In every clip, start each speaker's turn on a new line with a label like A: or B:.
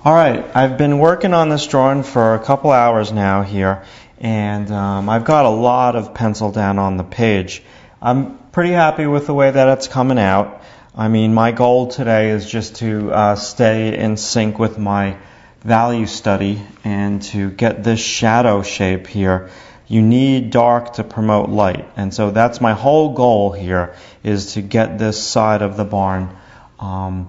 A: Alright, I've been working on this drawing for a couple hours now here, and I've got a lot of pencil down on the page. I'm pretty happy with the way that it's coming out. I mean, my goal today is just to stay in sync with my value study and to get this shadow shape here. You need dark to promote light, and so that's my whole goal here, is to get this side of the barn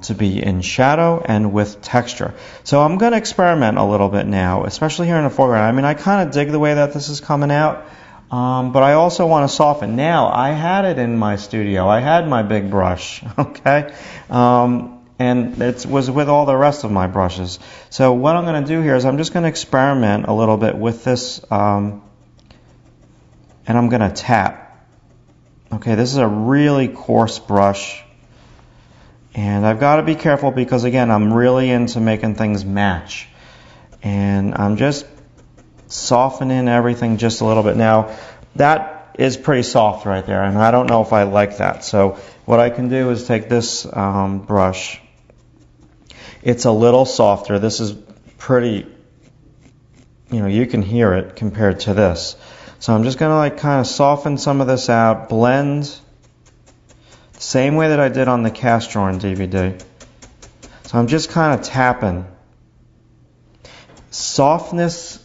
A: to be in shadow and with texture. So I'm going to experiment a little bit now, especially here in the foreground. I mean, I kind of dig the way that this is coming out, but I also want to soften. Now, I had it in my studio. I had my big brush, okay? And it was with all the rest of my brushes. So what I'm going to do here is I'm just going to experiment a little bit with this, and I'm going to tap. Okay, this is a really coarse brush. And I've got to be careful because, again, I'm really into making things match. And I'm just softening everything just a little bit. Now, that is pretty soft right there, and I don't know if I like that. So what I can do is take this brush. It's a little softer. This is pretty, you can hear it compared to this. So I'm just going to kind of soften some of this out, blend. Same way that I did on the cast drawing DVD. So I'm just kind of tapping. Softness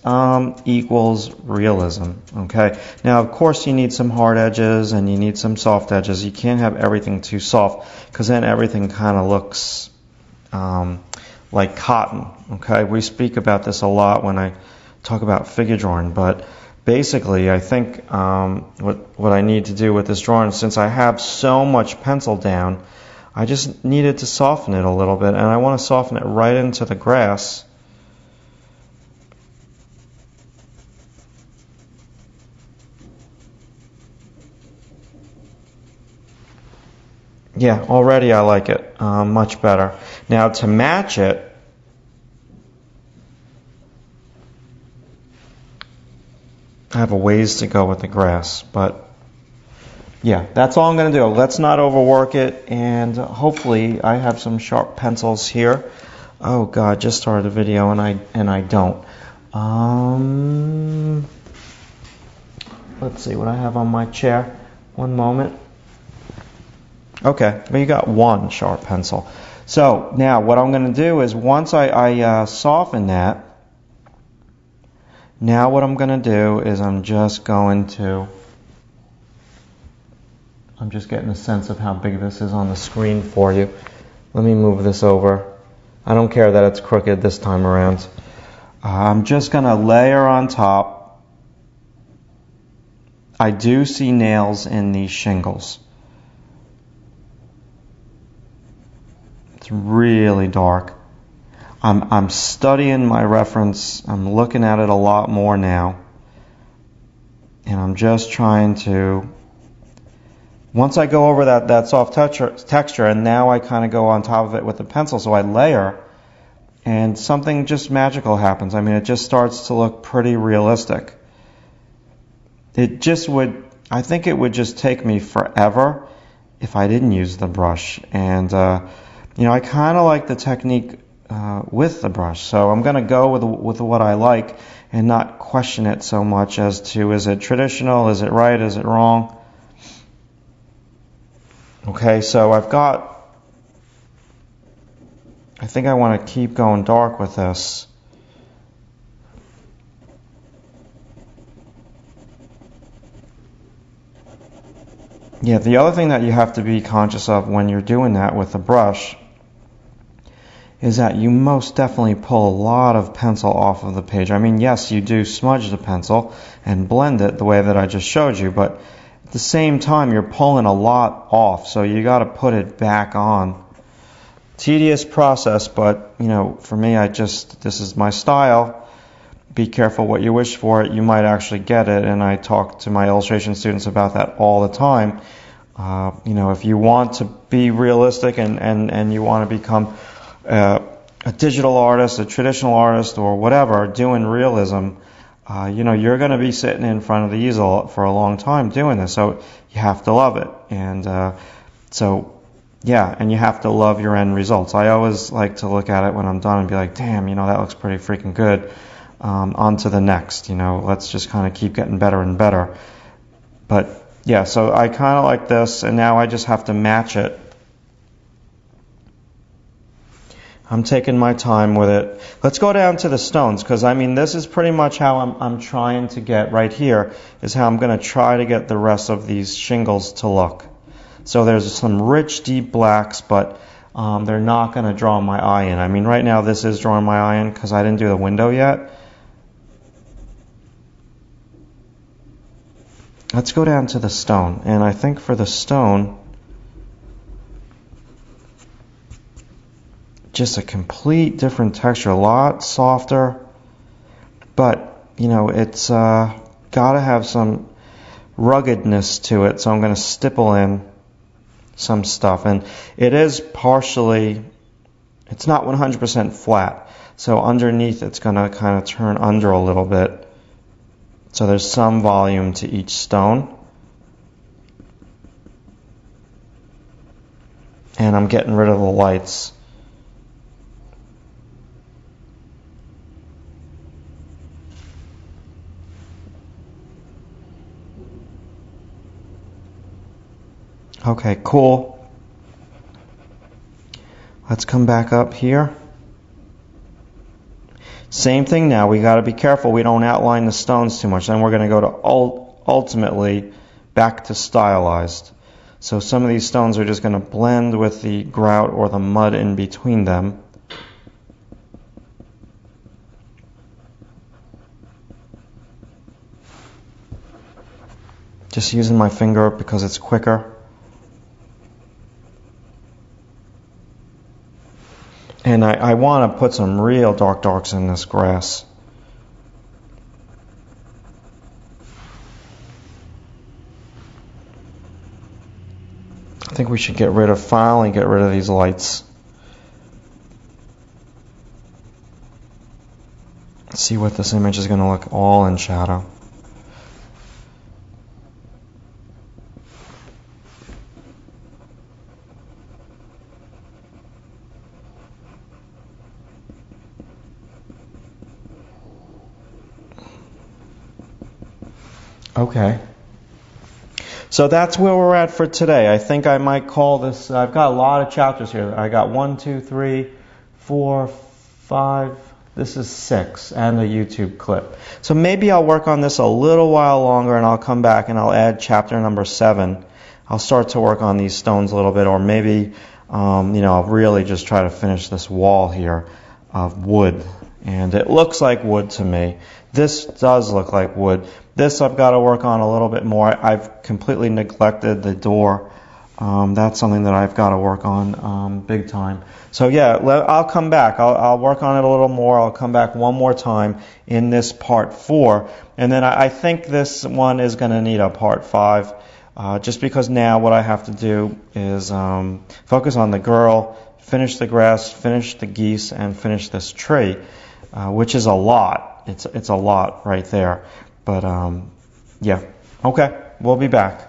A: equals realism. Okay. Now, of course, you need some hard edges and you need some soft edges. You can't have everything too soft because then everything kind of looks like cotton. Okay. We speak about this a lot when I talk about figure drawing, but basically, I think what I need to do with this drawing, since I have so much pencil down, I just needed to soften it a little bit, and I want to soften it right into the grass. Yeah, already I like it much better. Now to match it, I have a ways to go with the grass, but yeah, that's all I'm going to do. Let's not overwork it, and hopefully I have some sharp pencils here. Oh God, just started a video and I don't. Let's see what I have on my chair. One moment. Okay, but you got one sharp pencil. So now what I'm going to do is once I soften that, now what I'm going to do is I'm just getting a sense of how big this is on the screen for you. Let me move this over. I don't care that it's crooked this time around. I'm just going to layer on top. I do see nails in these shingles. It's really dark. I'm studying my reference. I'm looking at it a lot more now. And I'm just trying to, once I go over that soft texture, and now I kind of go on top of it with the pencil, so I layer, and something just magical happens. I mean, it just starts to look pretty realistic. I think it would just take me forever if I didn't use the brush. And, I kind of like the technique with the brush, so I'm going to go with what I like and not question it so much as to, is it traditional, is it right, is it wrong? Okay, so I think I want to keep going dark with this. Yeah, the other thing that you have to be conscious of when you're doing that with the brush is that you most definitely pull a lot of pencil off of the page. I mean, yes, you do smudge the pencil and blend it the way that I just showed you, but at the same time, you're pulling a lot off, so you got to put it back on. Tedious process, but, for me, this is my style. Be careful what you wish for. You might actually get it, and I talk to my illustration students about that all the time. If you want to be realistic and you want to become a digital artist, a traditional artist, or whatever, doing realism, you're going to be sitting in front of the easel for a long time doing this, so you have to love it. And so yeah, and you have to love your end results. I always like to look at it when I'm done and be like, damn, that looks pretty freaking good. On to the next, let's just kind of keep getting better and better. But yeah, so I kind of like this, and now I just have to match it. I'm taking my time with it. Let's go down to the stones, because this is pretty much how I'm trying to get right here, is how I'm going to try to get the rest of these shingles to look. So there's some rich, deep blacks, but they're not going to draw my eye in. Right now this is drawing my eye in because I didn't do the window yet. Let's go down to the stone. And I think for the stone, just a complete different texture, a lot softer, but it's got to have some ruggedness to it, so I'm going to stipple in some stuff. And it is partially, it's not 100% flat, so underneath it's going to kind of turn under a little bit, so there's some volume to each stone. And I'm getting rid of the lights. Okay, cool. Let's come back up here. Same thing now. We got to be careful we don't outline the stones too much. Then we're going to go to ultimately back to stylized. So some of these stones are just going to blend with the grout or the mud in between them. Just using my finger because it's quicker. And I want to put some real darks in this grass. I think we should finally get rid of these lights. Let's see what this image is going to look all in shadow. Okay. So that's where we're at for today. I think I might call this, I've got a lot of chapters here. I got 1, 2, 3, 4, 5, this is 6, and a YouTube clip. So maybe I'll work on this a little while longer and I'll come back and I'll add chapter number 7. I'll start to work on these stones a little bit, or maybe, I'll really just try to finish this wall here of wood. And it looks like wood to me. This does look like wood. This I've got to work on a little bit more. I've completely neglected the door. That's something that I've got to work on big time. So yeah, I'll come back. I'll work on it a little more. I'll come back one more time in this part 4. And then I think this one is going to need a part 5. Just because now what I have to do is focus on the girl, finish the grass, finish the geese, and finish this tree, which is a lot. It's a lot right there. But yeah. Okay, we'll be back.